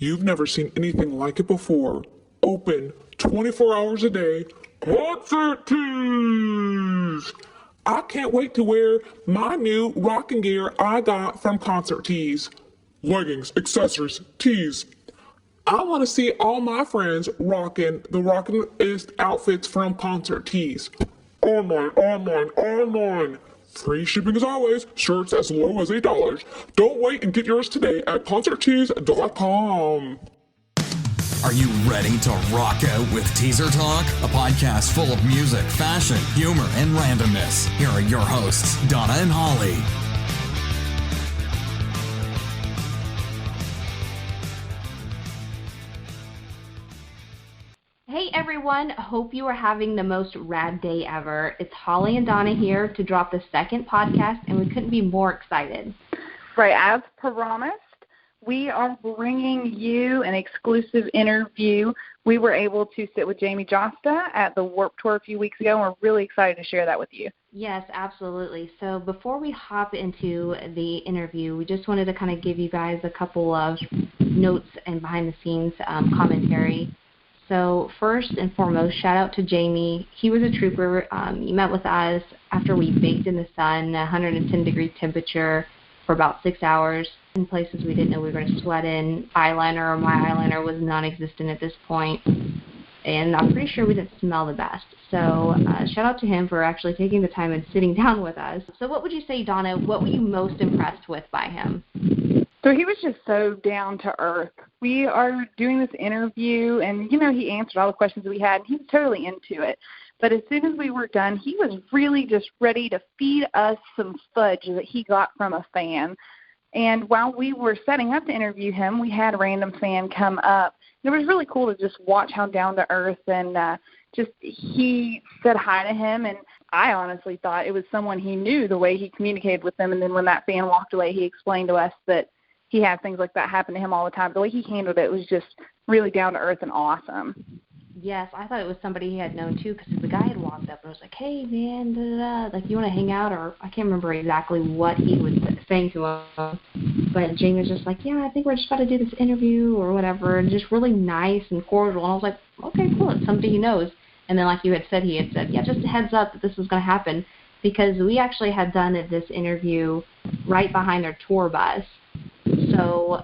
You've never seen anything like it before. Open 24 hours a day. Concert tees! I can't wait to wear my new rocking gear I got from Concert Tees. Leggings, accessories, tees. I want to see all my friends rocking the rockin'est outfits from Concert Tees. Online, online, online. Free shipping as always. Shirts as low as $8. Don't wait and get yours today at concerttees.com. Are you ready to rock out with Teaser Talk? A podcast full of music, fashion, humor, and randomness. Here are your hosts, Donna and Holly. Hey everyone, hope you are having the most rad day ever. It's Holly and Donna here to drop the second podcast, and we couldn't be more excited. Right, as promised, we are bringing you an exclusive interview. We were able to sit with Jamey Jasta at the Warped Tour a few weeks ago, and we're really excited to share that with you. Yes, absolutely. So before we hop into the interview, we just wanted to kind of give you guys a couple of notes and behind-the-scenes commentary. So first and foremost, shout out to Jamey. He was a trooper. He met with us after we baked in the sun, 110-degree temperature for about 6 hours in places we didn't know we were going to sweat in. Eyeliner, or my eyeliner, was non-existent at this point, and I'm pretty sure we didn't smell the best. So shout out to him for actually taking the time and sitting down with us. So what would you say, Donna, what were you most impressed with by him? So he was just so down to earth. We are doing this interview, and, he answered all the questions we had, and he was totally into it. But as soon as we were done, he was really just ready to feed us some fudge that he got from a fan. And while we were setting up to interview him, we had a random fan come up. It was really cool to just watch how down to earth, and he said hi to him, and I honestly thought it was someone he knew, the way he communicated with them. And then when that fan walked away, he explained to us that he had things like that happen to him all the time. The way he handled it was just really down to earth and awesome. Yes, I thought it was somebody he had known too, because the guy had walked up and was like, "Hey man, like, you want to hang out?" Or I can't remember exactly what he was saying to him, but Jamey was just like, "Yeah, I think we're just about to do this interview or whatever," and just really nice and cordial. And I was like, "Okay, cool, it's somebody he knows." And then, like you had said, "Yeah, just a heads up that this was going to happen," because we actually had done this interview right behind their tour bus. So,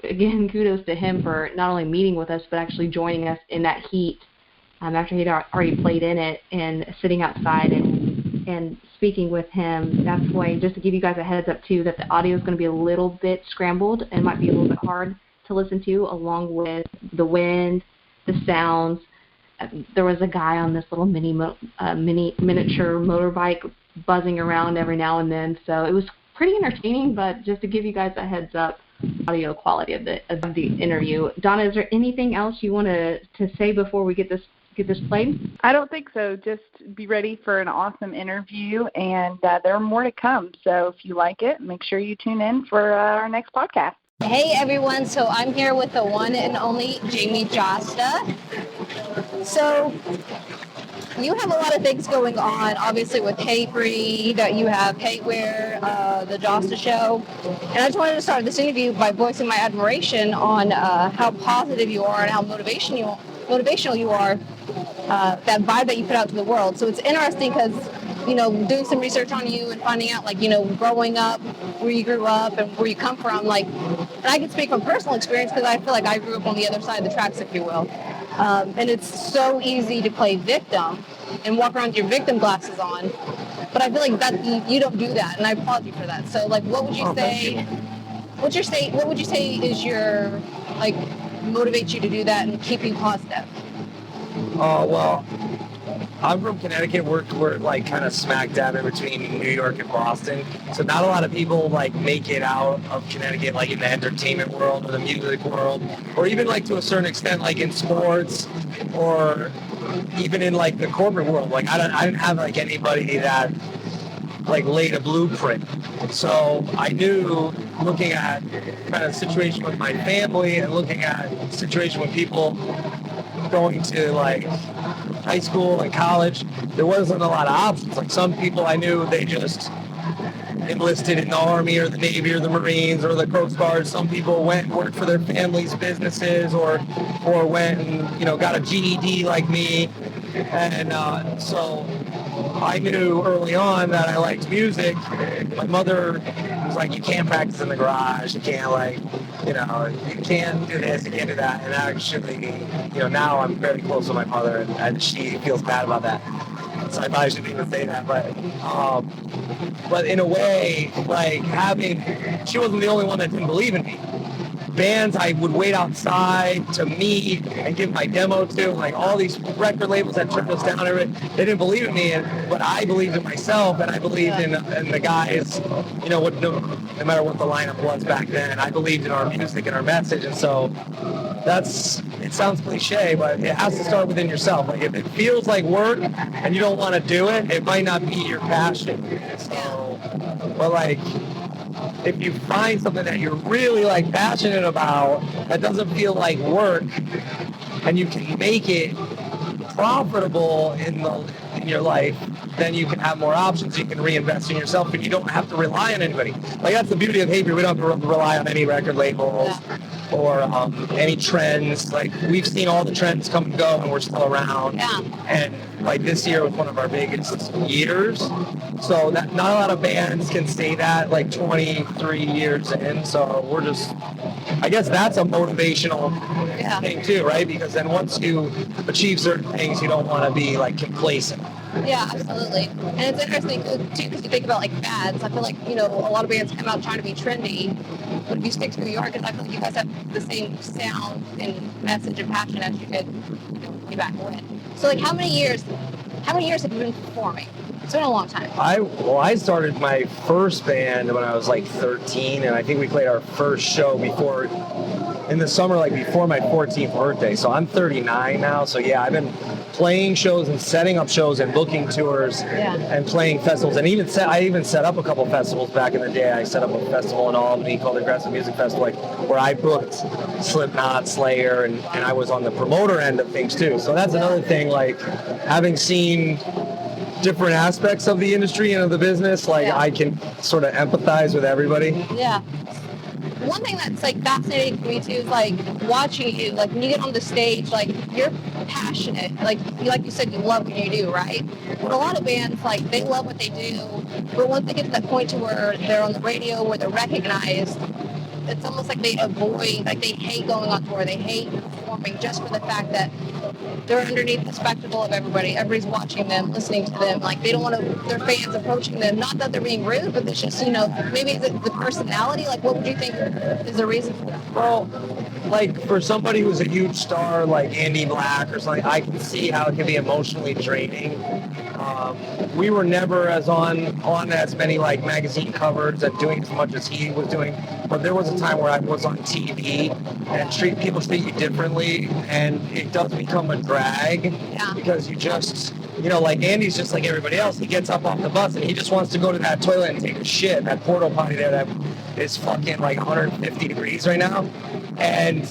again, kudos to him for not only meeting with us, but actually joining us in that heat after he'd already played in it, and sitting outside and speaking with him. That's why, just to give you guys a heads up, too, that the audio is going to be a little bit scrambled and might be a little bit hard to listen to, along with the wind, the sounds. There was a guy on this little miniature motorbike buzzing around every now and then, so it was pretty entertaining. But just to give you guys a heads up, audio quality of the interview. Donna, is there anything else you want to say before we get this played? I don't think so. Just be ready for an awesome interview, and there are more to come. So if you like it, make sure you tune in for our next podcast. Hey everyone, so I'm here with the one and only Jamey Jasta. So you have a lot of things going on, obviously with Hey Free, that you have Hey Where, the Jasta Show. And I just wanted to start this interview by voicing my admiration on how positive you are and how motivational you are, that vibe that you put out to the world. So it's interesting because, doing some research on you and finding out, growing up, where you grew up and where you come from, and I can speak from personal experience because I feel like I grew up on the other side of the tracks, if you will. And it's so easy to play victim and walk around with your victim glasses on. But I feel like that you don't do that, and I applaud you for that. So, what would you say? What would you say is your motivates you to do that and keep you positive? Oh, well, I'm from Connecticut. We're kind of smack dab in between New York and Boston. So not a lot of people make it out of Connecticut, in the entertainment world or the music world, or even to a certain extent in sports, or even in the corporate world. I didn't have anybody that laid a blueprint. So I knew, looking at kind of the situation with my family and looking at the situation with people going to high school and college, there wasn't a lot of options. Some people I knew, they just enlisted in the Army or the Navy or the Marines or the Coast Guard. Some people went and worked for their families' businesses or went and, got a GED like me. And so I knew early on that I liked music. My mother was like, you can't practice in the garage. You can't you can't do this, you can't do that. And actually, now I'm very close with my mother and she feels bad about that. So I probably shouldn't even say that, but in a way, like she wasn't the only one that didn't believe in me. Bands I would wait outside to meet and give my demo to, like all these record labels that turned us down, they didn't believe in me, but I believed in myself, and I believed in the guys, no matter what the lineup was back then. I believed in our music and our message, and so it sounds cliche, but it has to start within yourself. Like if it feels like work and you don't want to do it, it might not be your passion. So, but like, if you find something that you're really like passionate about that doesn't feel like work, and you can make it profitable in your life, then you can have more options. You can reinvest in yourself, and you don't have to rely on anybody. Like that's the beauty of Hatebreed. We don't have to rely on any record labels or any trends. Like we've seen all the trends come and go, and we're still around. Yeah. And like this year was one of our biggest years. So not a lot of bands can say that like 23 years in. So we're just, I guess that's a motivational thing too, right? Because then once you achieve certain things, you don't want to be like complacent. Yeah, absolutely. And it's interesting too, because you think about like fads. I feel like, a lot of bands come out trying to be trendy, but if you stick to New York, I feel like you guys have the same sound and message and passion as you did back when. So like how many years have you been performing? It's been a long time. I started my first band when I was like 13, and I think we played our first show in the summer, like before my 14th birthday. So I'm 39 now. So yeah, I've been playing shows and setting up shows and booking tours and playing festivals. And I even set up a couple festivals back in the day. I set up a festival in Albany called the Aggressive Music Festival, where I booked Slipknot, Slayer, and I was on the promoter end of things too. So that's another thing, like having seen different aspects of the industry and of the business, I can sort of empathize with everybody. Yeah. One thing that's like fascinating for me too is like watching you, like when you get on the stage, like you're passionate, like you said, you love what you do, right? But a lot of bands, like they love what they do, but once they get to that point to where they're on the radio, where they're recognized, it's almost like they avoid, like they hate going on tour, they hate performing just for the fact that they're underneath the spectacle of everybody. Everybody's watching them, listening to them. Like they don't want their fans approaching them. Not that they're being rude, but it's just, maybe it's the personality. Like what would you think is the reason for that? Well, like for somebody who's a huge star like Andy Black or something, I can see how it can be emotionally draining. We were never on as many like magazine covers and doing as much as he was doing, but there was a time where I was on TV and people treat you differently, and it does become a drag because you just, like Andy's just like everybody else. He gets up off the bus and he just wants to go to that toilet and take a shit. That porta potty there that is fucking like 150 degrees right now. And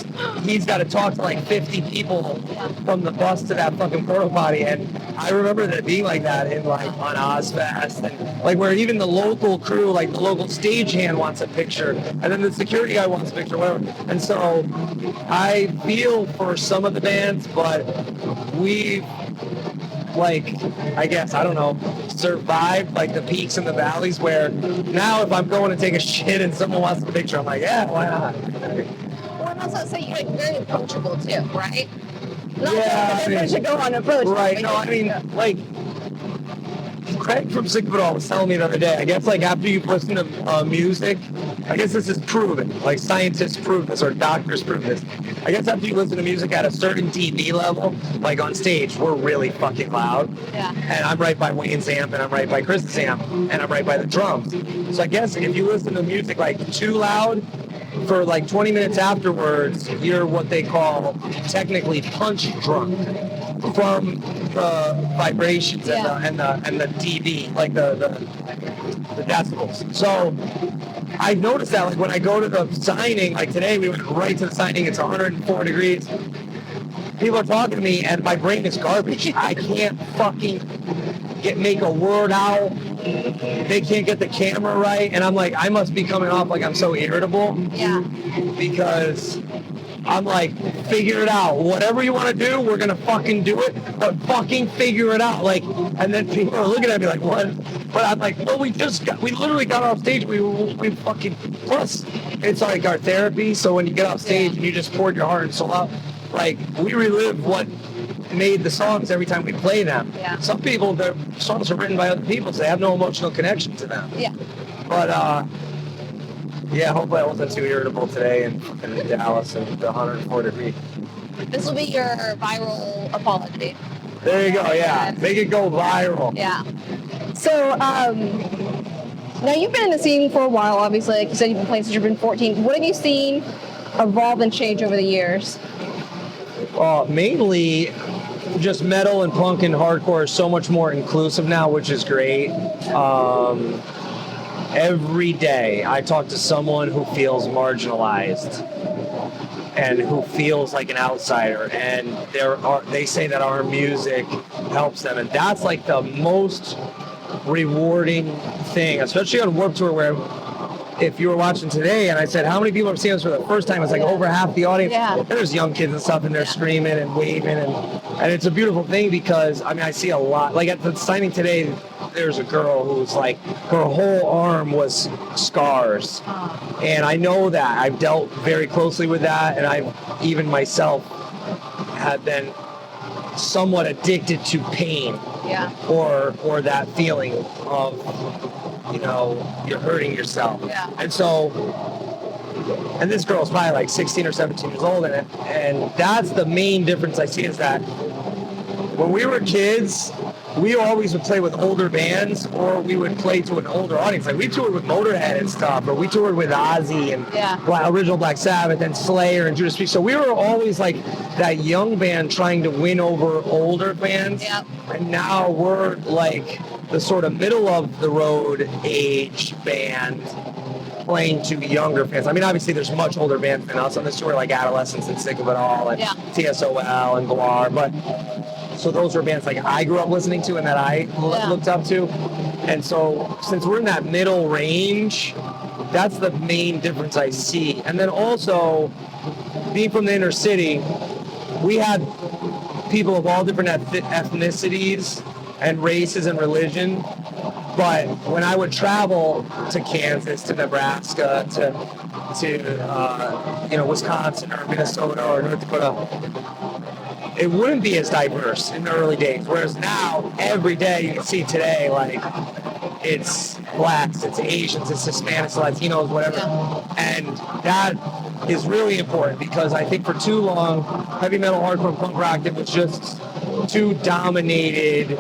he's got to talk to like 50 people from the bus to that fucking porta potty. And I remember that being like that in like on Ozfest, and like where even the local crew, like the local stagehand wants a picture, and then the security guy wants a picture, whatever. And so I feel for some of the bands, but we, like, I guess, I don't know, survived like the peaks and the valleys, where now if I'm going to take a shit and someone wants a picture, I'm like, yeah, why not? Well, and also say you're like very approachable too, right? Not Yeah, everyone should go on approach. Right, no, I mean, like, Craig from Sick of It All was telling me the other day, I guess like after you've listened to music, I guess this is proven, like scientists prove this or doctors prove this. I guess after you listen to music at a certain dB level, like on stage, we're really fucking loud. Yeah. And I'm right by Wayne's amp, and I'm right by Chris's amp, and I'm right by the drums. So I guess if you listen to music like too loud, for like 20 minutes afterwards, you're what they call technically punch drunk from the vibrations and the dB, like the decibels. So I noticed that like when I go to the signing, like today we went right to the signing, it's 104 degrees. People are talking to me and my brain is garbage. I can't fucking make a word out. they can't get the camera right, and I'm like, I must be coming off like I'm so irritable. Yeah. Because I'm like, figure it out. Whatever you want to do, we're gonna fucking do it, but fucking figure it out. Like, and then people are looking at me like, what? But I'm like, well, we literally got off stage. We fucking, plus, it's like our therapy. So when you get off stage and you just poured your heart and soul out, like, we relive what made the songs every time we play them. Yeah. Some people, their songs are written by other people, so they have no emotional connection to them. Yeah. But, yeah, hopefully I wasn't too irritable today in Dallas and the 104 degree. This will be your viral apology. There you go, yeah. Make it go viral. Yeah. So, now you've been in the scene for a while, obviously. Like you said, you've been playing since you've been 14. What have you seen evolve and change over the years? Mainly just metal and punk and hardcore is so much more inclusive now, which is great. Every day I talk to someone who feels marginalized and who feels like an outsider, and they say that our music helps them, and that's like the most rewarding thing, especially on Warped Tour, where if you were watching today and I said, how many people have seen us for the first time? It's like over half the audience. Yeah. There's young kids and stuff, and they're screaming and waving, and it's a beautiful thing because, I mean, I see a lot. Like at the signing today, there's a girl who's like, her whole arm was scars. And I know that. I've dealt very closely with that, and I've even myself have been somewhat addicted to pain. Yeah. Or that feeling of, you know, you're hurting yourself. Yeah. And so, and this girl's probably like 16 or 17 years old, and that's the main difference I see, is that when we were kids, we always would play with older bands, or we would play to an older audience. Like we toured with Motorhead and stuff, or we toured with Ozzy and original Black Sabbath and Slayer and Judas Priest. So we were always like that young band trying to win over older bands. Yeah. And now we're like the sort of middle of the road age band playing to younger fans. I mean, obviously there's much older bands than us on this tour, like Adolescents and Sick of It All and TSOL and Guar, but so those were bands like I grew up listening to and that I looked up to. And so since we're in that middle range, that's the main difference I see. And then also, being from the inner city, we had people of all different ethnicities and races and religion. But when I would travel to Kansas, to Nebraska, to Wisconsin or Minnesota or North Dakota, it wouldn't be as diverse in the early days. Whereas now, every day you can see today, like, it's blacks, it's Asians, it's Hispanics, Latinos, whatever. And that is really important because I think for too long, heavy metal, hardcore, and punk rock, it was just too dominated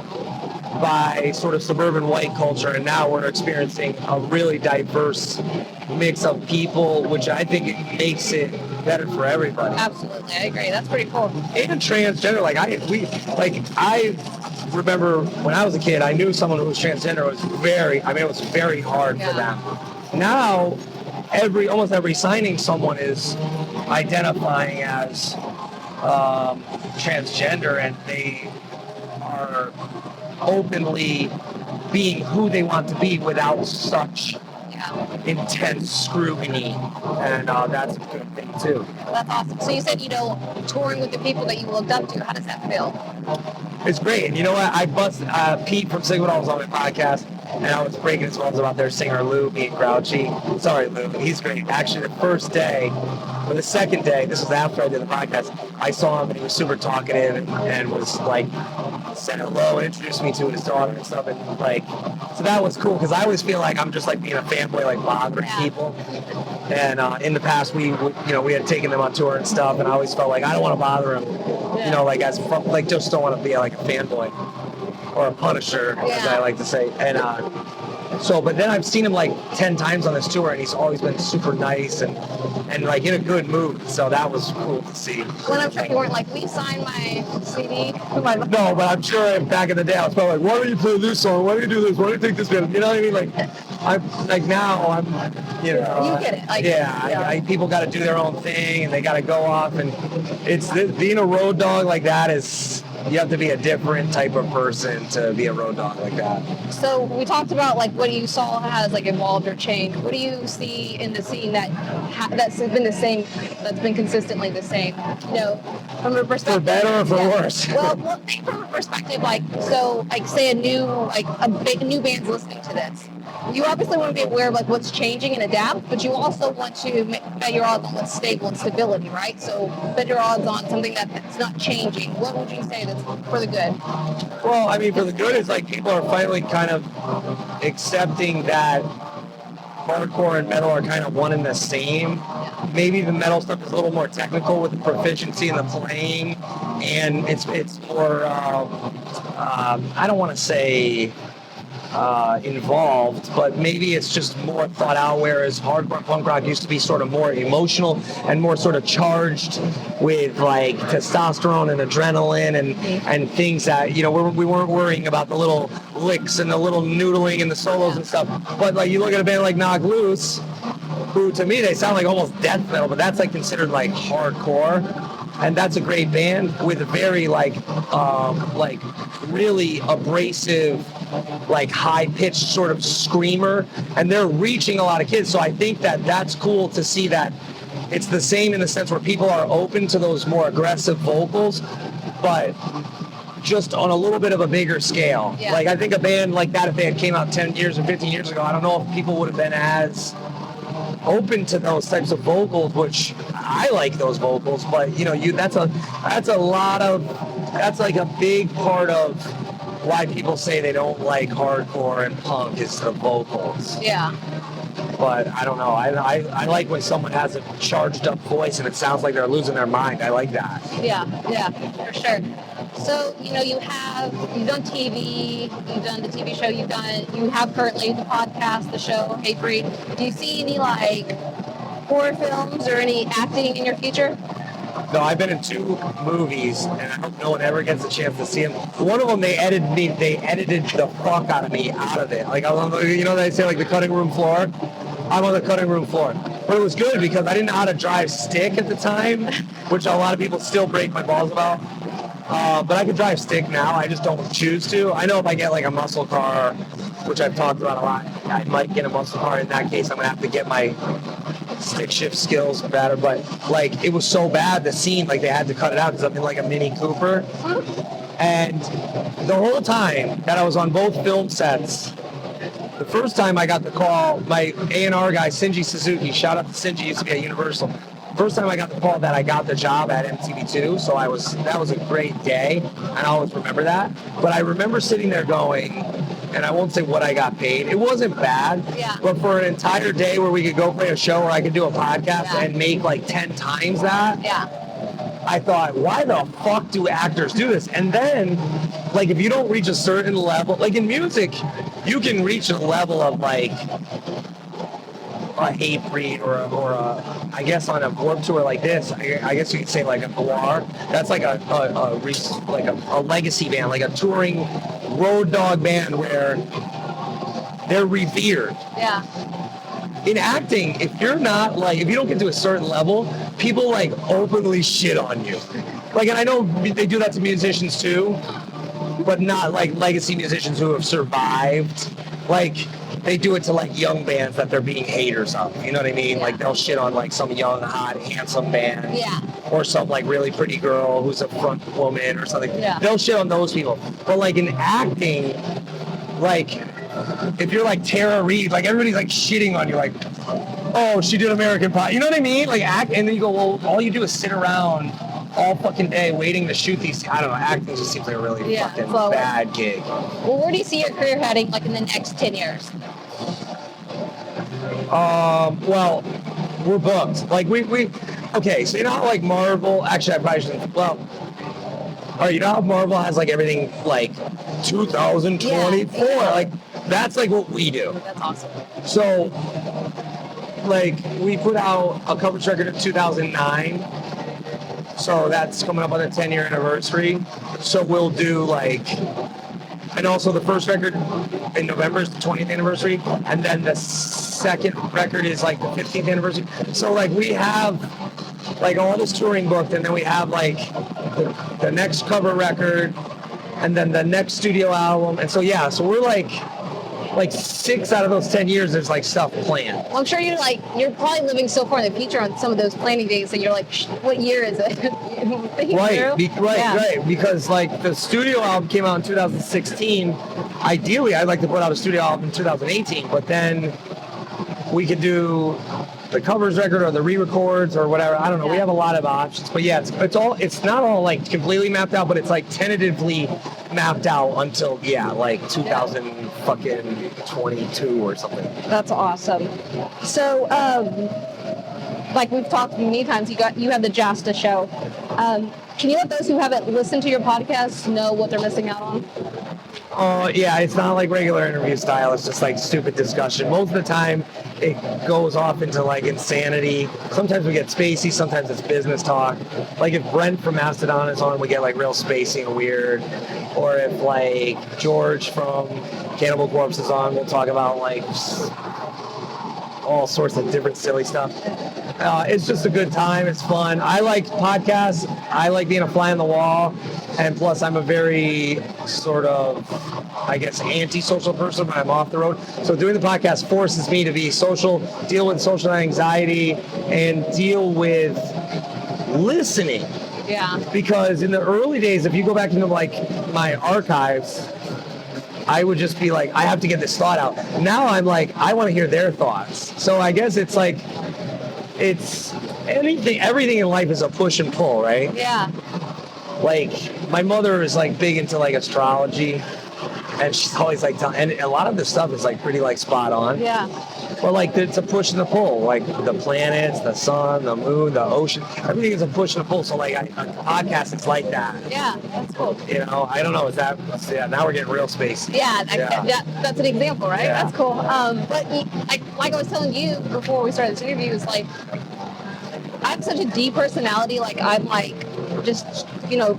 by sort of suburban white culture, and now we're experiencing a really diverse mix of people, which I think it makes it better for everybody. Absolutely, I agree. That's pretty cool. And transgender, I remember when I was a kid, I knew someone who was transgender. It was very hard for them. Now, almost every signing, someone is identifying as transgender, and they are openly being who they want to be without such intense scrutiny, and that's a good thing too. That's awesome. So you said, touring with the people that you looked up to, how does that feel? It's great. And you know what? I busted Pete from Sick of It All was on my podcast, and I was breaking his balls about their singer Lou being grouchy. Sorry, Lou. He's great. Actually, the second day, this was after I did the podcast, I saw him and he was super talkative and was like, said hello and introduced me to his daughter and stuff, and so that was cool because I always feel like I'm just like being a fanboy, like bothering people. And in the past, we had taken them on tour and stuff, and I always felt like I don't want to bother them, just don't want to be like a fanboy or a punisher, as I like to say. And but then I've seen him like 10 times on this tour, and he's always been super nice and like in a good mood. So that was cool to see. Well, I'm sure you weren't like, will you sign my CD? No, but I'm sure back in the day I was probably like, why don't you play this song? Why don't you do this? Why don't you take this band? You know what I mean? You get it. People got to do their own thing, and they got to go off, and being a road dog like that is you have to be a different type of person to be a road dog like that. So we talked about like what you saw has like evolved or changed. What do you see in the scene that's been the same, that's been consistently the same? You know, from a perspective. For better or for worse? Well, think from a perspective like, so like say a new band's listening to this. You obviously want to be aware of like what's changing and adapt, but you also want to bet your odds on what's stable and stability, right? So bet your odds on something that's not changing. What would you say that's for the good? Well, I mean, for the good is like people are finally kind of accepting that hardcore and metal are kind of one and the same. Maybe the metal stuff is a little more technical with the proficiency and the playing, and it's more, I don't want to say involved, but maybe it's just more thought out, whereas hardcore punk rock used to be sort of more emotional and more sort of charged with like testosterone and adrenaline and things that, you know, we weren't worrying about the little licks and the little noodling and the solos and stuff. But like you look at a band like Knock Loose, who to me they sound like almost death metal, but that's like considered like hardcore. And that's a great band with a very like really abrasive, like high-pitched sort of screamer, and they're reaching a lot of kids. So I think that's cool to see that it's the same in the sense where people are open to those more aggressive vocals, but just on a little bit of a bigger scale. Yeah. Like I think a band like that, if they had came out 10 years or 15 years ago, I don't know if people would have been as open to those types of vocals, which I like those vocals, but you know, that's like a big part of why people say they don't like hardcore and punk is the vocals. Yeah. But I don't know. I like when someone has a charged up voice and it sounds like they're losing their mind. I like that. Yeah, for sure. So, you know, you've done TV, you've done the TV show, you have currently the podcast, the show, Hey Free. Do you see any like horror films or any acting in your future? No, I've been in 2 movies, and I hope no one ever gets a chance to see them. One of them, they edited the fuck out of me out of it. Like, I was on the, you know, they say like the cutting room floor. I'm on the cutting room floor. But it was good because I didn't know how to drive stick at the time, which a lot of people still break my balls about. But I can drive stick now. I just don't choose to. I know if I get like a muscle car, which I've talked about a lot, I might get a muscle car. In that case, I'm gonna have to get my stick shift skills better. But like, it was so bad, the scene, like they had to cut it out because I'm in like a Mini Cooper. And the whole time that I was on both film sets, the first time I got the call, my A&R guy, Shinji Suzuki, shout out to Shinji, used to be at Universal. First time I got the call that I got the job at MTV2, so that was a great day, and I always remember that. But I remember sitting there going, and I won't say what I got paid. It wasn't bad, but for an entire day where we could go play a show where I could do a podcast and make like 10 times that, I thought, why the fuck do actors do this? And then, like, if you don't reach a certain level, like in music, you can reach a level of like a Hatebreed or a, I guess on a Warped Tour like this, I guess you could say like a Noir. That's like a legacy band, like a touring road dog band where they're revered. Yeah. In acting, if you don't get to a certain level, people like openly shit on you. Like, and I know they do that to musicians too, but not like legacy musicians who have survived. Like, they do it to like young bands that they're being haters of. You know what I mean? Like, they'll shit on like some young, hot, handsome band. Yeah. Or some like really pretty girl who's a front woman or something. Yeah. They'll shit on those people. But like in acting, like, if you're like Tara Reid, like everybody's like shitting on you, like, oh, she did American Pie. You know what I mean? Like, act, and then you go, well, all you do is sit around all fucking day waiting to shoot these. I don't know. Acting just seems like a really fucking bad gig. Well, where do you see your career heading, like in the next 10 years? Well, we're booked. Like we. Okay, so you know how like Marvel. Actually, I probably shouldn't. Well, all right. You know how Marvel has like everything like 2024. Like, that's like what we do. That's awesome. So, like, we put out a coverage record in 2009. So that's coming up on the 10-year anniversary. So we'll do like, and also the first record in November is the 20th anniversary. And then the second record is like the 15th anniversary. So like we have like all this touring booked, and then we have like the next cover record, and then the next studio album, and so yeah, so we're like 6 out of those 10 years there's like stuff planned. Well, I'm sure you're probably living so far in the future on some of those planning days that you're like, what year is it? Right, because like the studio album came out in 2016. Ideally, I'd like to put out a studio album in 2018, but then we could do the covers record or the re-records or whatever. I don't know. We have a lot of options, but yeah, it's not all like completely mapped out, but it's like tentatively mapped out until like 2022 or something. That's awesome. So, like we've talked many times, you have the Jasta show. Can you let those who haven't listened to your podcast know what they're missing out on? Yeah, it's not like regular interview style. It's just like stupid discussion. Most of the time, it goes off into like insanity. Sometimes we get spacey. Sometimes it's business talk. Like if Brent from Mastodon is on, we get like real spacey and weird. Or if like George from Cannibal Corpse is on, we'll talk about like all sorts of different silly stuff. It's just a good time. It's fun. I like podcasts. I like being a fly on the wall. And plus, I'm a very sort of, I guess, anti-social person when I'm off the road. So doing the podcast forces me to be social, deal with social anxiety, and deal with listening. Yeah. Because in the early days, if you go back into like my archives, I would just be like, I have to get this thought out. Now I'm like, I want to hear their thoughts. So I guess it's like, it's everything in life is a push and pull, right? Yeah. Like my mother is like big into like astrology, and she's always like and a lot of this stuff is like pretty like spot on. Yeah. But like it's a push and a pull, like the planets, the sun, the moon, the ocean, everything is a push and a pull. So like a podcast is like that. Yeah, that's cool. You know, I don't know, now we're getting real spacey. Yeah, that's an example, right? Yeah. That's cool. But like I was telling you before we started this interview, is like I have such a deep personality. Like I'm like, just,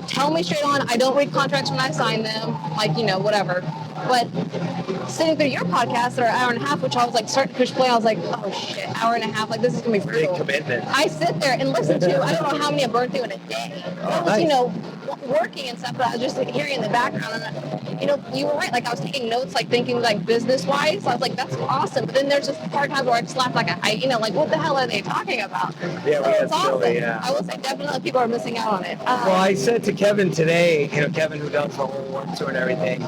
tell me straight on. I don't read contracts when I sign them, like, whatever. But sitting through your podcast that are an hour and a half, which I was like starting to push play, I was like, oh shit, hour and a half, like this is gonna be brutal. Big commitment. I sit there and listen to, I don't know how many I burned through in a day. I was, nice. Working and stuff, but I was just like, hearing in the background, and you were right. Like I was taking notes, like thinking like business wise. I was like, that's awesome. But then there's just part times where I just laugh like like what the hell are they talking about? Yeah, so it's silly, awesome. yeah. I will say definitely people are missing out on it. Well, I said to Kevin today, Kevin who does the whole work tour and everything,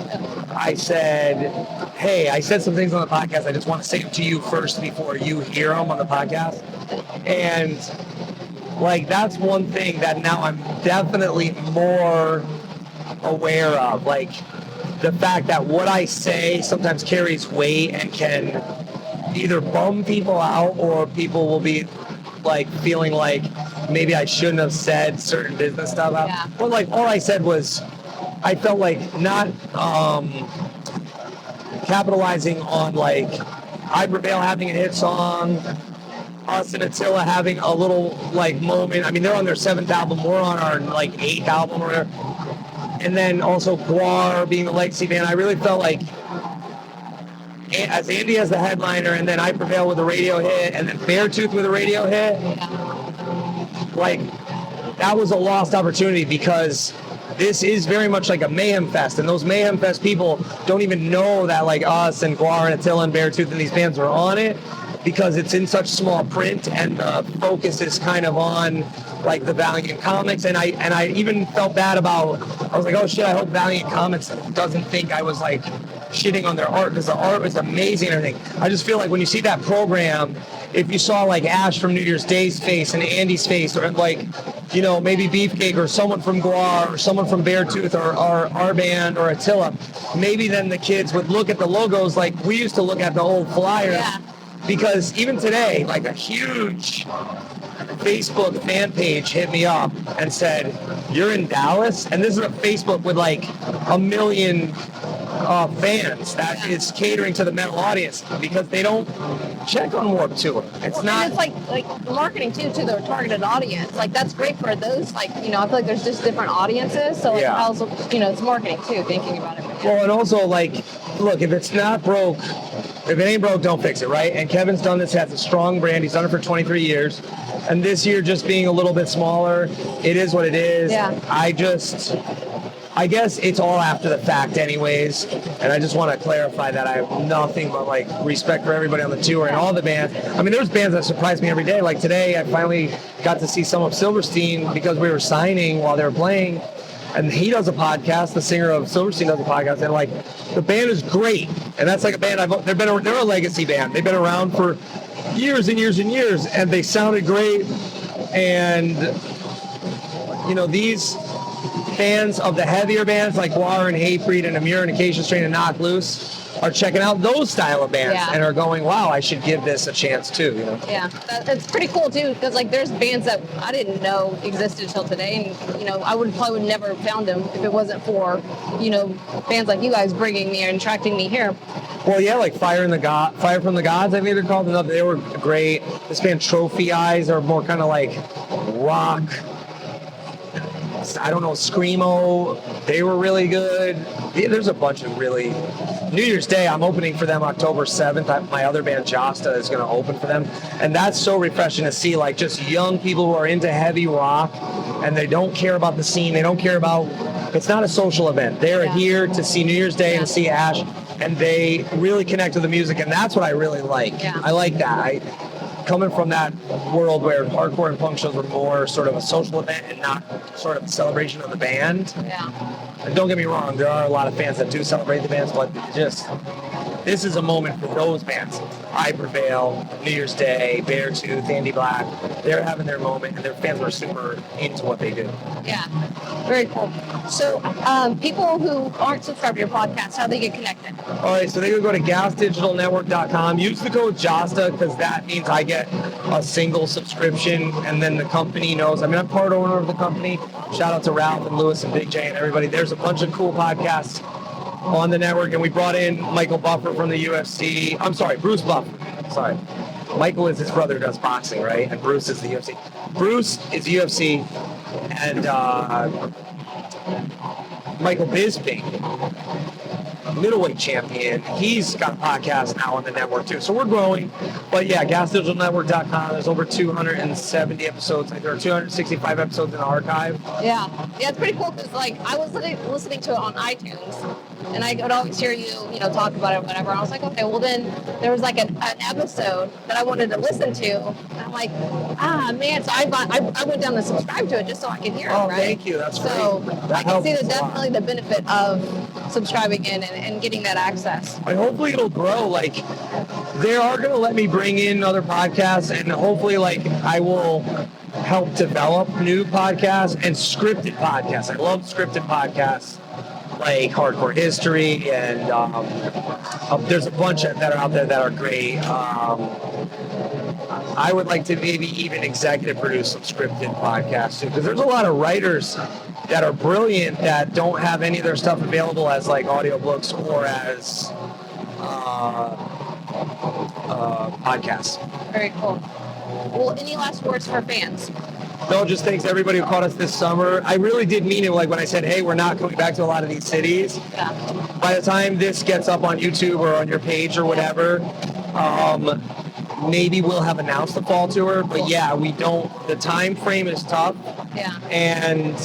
I said, hey, I said some things on the podcast. I just want to say them to you first before you hear them on the podcast. And like, that's one thing that now I'm definitely more aware of. Like, the fact that what I say sometimes carries weight and can either bum people out, or people will be like feeling like maybe I shouldn't have said certain business stuff out. Yeah. Well, like all I said was, I felt like not capitalizing on like I Prevail having a hit song, us and Attila having a little like moment. I mean, they're on their 7th album, we're on our like 8th album or whatever. And then also Guar being the legacy band. I really felt like as Andy as the headliner, and then I Prevail with a radio hit, and then Beartooth with a radio hit, like that was a lost opportunity, because this is very much like a Mayhem Fest, and those Mayhem Fest people don't even know that like us and Guar and Attila and Beartooth and these bands are on it, because it's in such small print, and the focus is kind of on like the Valiant Comics. And I even felt bad about, I was like, oh shit, I hope Valiant Comics doesn't think I was like shitting on their art, because the art was amazing and everything. I just feel like when you see that program, if you saw like Ash from New Year's Day's face and Andy's face, or like, maybe Beefcake or someone from Guar or someone from Beartooth or our band or Attila, maybe then the kids would look at the logos like we used to look at the old flyers. Yeah. Because even today, like a huge Facebook fan page hit me up and said, you're in Dallas? And this is a Facebook with like 1 million fans that is catering to the metal audience, because they don't check on Warped Tour. It's not. And it's like marketing too to their targeted audience. Like that's great for those. Like I feel like there's just different audiences. So like also it's marketing too. Thinking about it. Well, and also like, look, if it's not broke, If it ain't broke, don't fix it, right? And Kevin's done this, has a strong brand. He's done it for 23 years. And this year just being a little bit smaller, it is what it is. Yeah. I guess it's all after the fact anyways, and I just want to clarify that I have nothing but like respect for everybody on the tour and all the bands. I mean, there's bands that surprise me every day. Like today, I finally got to see some of Silverstein because we were signing while they were playing, and he does a podcast. The singer of Silverstein does a podcast, and like the band is great, and that's like a band they're a legacy band. They've been around for years and years and years, and they sounded great, and you know these fans of the heavier bands like War and Hatebreed and Amur and Acacia Strain and Knock Loose are checking out those style of bands and are going, wow, I should give this a chance too, you know? Yeah, that's pretty cool too, because like there's bands that I didn't know existed until today, and you know I probably would never have found them if it wasn't for, you know, bands like you guys bringing me and attracting me here. Well, yeah, like Fire from the Gods, I think they're called. They were great. This band Trophy Eyes are more kind of like rock. I don't know, Screamo, they were really good. There's a bunch of really... New Year's Day, I'm opening for them October 7th. My other band, Jasta, is going to open for them. And that's so refreshing to see, like, just young people who are into heavy rock, and they don't care about the scene. They don't care about... It's not a social event. They're here to see New Year's Day and see Ash, and they really connect with the music, and that's what I really like. Yeah. I like that. Coming from that world where hardcore and punk shows were more sort of a social event and not sort of a celebration of the band. Yeah. And don't get me wrong, there are a lot of fans that do celebrate the bands, but this is a moment for those bands. I Prevail, New Year's Day, Beartooth, Andy Black. They're having their moment, and their fans are super into what they do. Yeah, very cool. So people who aren't subscribed to your podcast, how do they get connected? All right, so they can go to gasdigitalnetwork.com. Use the code JASTA because that means I get a single subscription, and then the company knows. I mean, I'm part owner of the company. Shout out to Ralph and Lewis and Big J and everybody. There's a bunch of cool podcasts on the network, and we brought in Michael Buffer from the UFC. I'm sorry, Bruce Buffer. Sorry. Michael is his brother who does boxing, right? And Bruce is the UFC. Bruce is UFC, and Michael Bisping, middleweight champion. He's got a podcast now on the network too. So we're growing. But yeah, gasdigitalnetwork.com. There's over 270 episodes. There are 265 episodes in the archive. Yeah, it's pretty cool because like I was listening to it on iTunes, and I would always hear you talk about it or whatever. I was like, okay, well then there was like an episode that I wanted to listen to, and I'm like, man. So I went down to subscribe to it just so I could hear it. Right? Thank you. That's so great. I can see definitely the benefit of subscribing in and getting that access. And hopefully it'll grow. Like they are going to let me bring in other podcasts, and hopefully like I will help develop new podcasts and scripted podcasts. I love scripted podcasts like Hardcore History, and there's a bunch that are out there that are great. I would like to maybe even executive produce some scripted podcasts too, because there's a lot of writers that are brilliant that don't have any of their stuff available as like audiobooks or as podcasts. Very cool. Well, any last words for fans? No, just thanks to everybody who caught us this summer. I really did mean it, like when I said, hey, we're not coming back to a lot of these cities. Yeah. By the time this gets up on YouTube or on your page or whatever, maybe we'll have announced the fall tour. But yeah, we don't. The time frame is tough. Yeah. And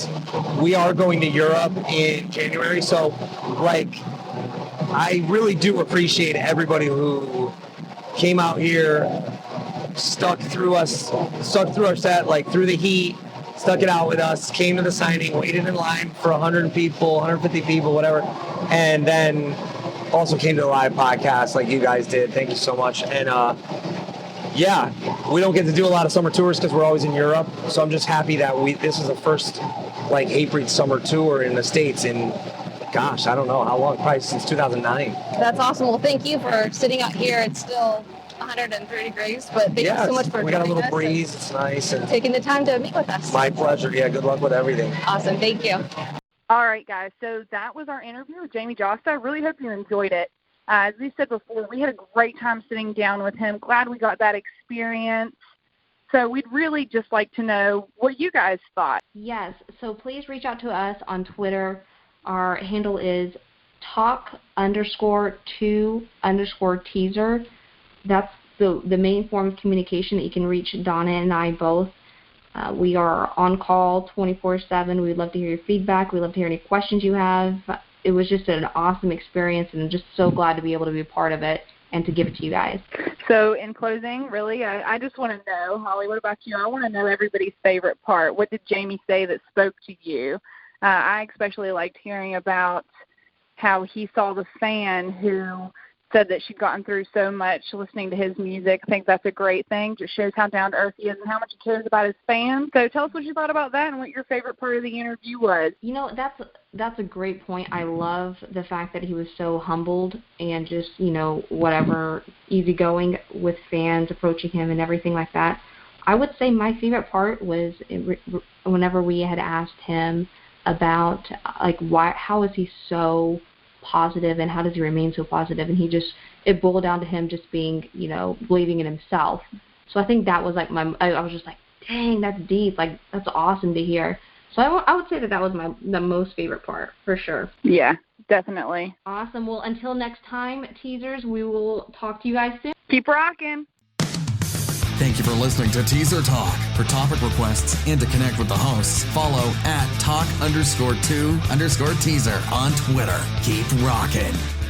we are going to Europe in January. So, like, I really do appreciate everybody who came out here, stuck through our set, like through the heat, stuck it out with us, came to the signing, waited in line for 100 people, 150 people, whatever, and then also came to the live podcast like you guys did. Thank you so much. And yeah, we don't get to do a lot of summer tours because we're always in Europe, so I'm just happy that this is the first like Hatebreed summer tour in the States in, gosh, I don't know how long, probably since 2009. That's awesome. Well, thank you for sitting out here. It's still 103 degrees, but thank you so much for we got a little breeze. It's nice. And taking the time to meet with us. My pleasure. Yeah, good luck with everything. Awesome. Thank you. All right, guys. So that was our interview with Jamey Jasta. I really hope you enjoyed it. As we said before, we had a great time sitting down with him. Glad we got that experience. So we'd really just like to know what you guys thought. Yes. So please reach out to us on Twitter. Our handle is talk_2_teaser. That's the main form of communication that you can reach Donna and I both. We are on call 24/7. We'd love to hear your feedback. We'd love to hear any questions you have. It was just an awesome experience, and I'm just so glad to be able to be a part of it and to give it to you guys. So in closing, really, I just want to know, Holly, what about you? I want to know everybody's favorite part. What did Jamey say that spoke to you? I especially liked hearing about how he saw the fan who said that she'd gotten through so much listening to his music. I think that's a great thing. Just shows how down to earth he is and how much he cares about his fans. So tell us what you thought about that and what your favorite part of the interview was. You know, that's a great point. I love the fact that he was so humbled and just, whatever, easygoing with fans approaching him and everything like that. I would say my favorite part was whenever we had asked him about, how is he so positive and how does he remain so positive, and it boiled down to him just being, believing in himself. So I think that was I was just like, dang, that's deep, that's awesome to hear. So I would say that was the most favorite part, for sure. Yeah, definitely. Awesome. Well, until next time, teasers, we will talk to you guys soon. Keep rocking. Thank you for listening to Teaser Talk. For topic requests and to connect with the hosts, follow @talk_2_teaser on Twitter. Keep rocking.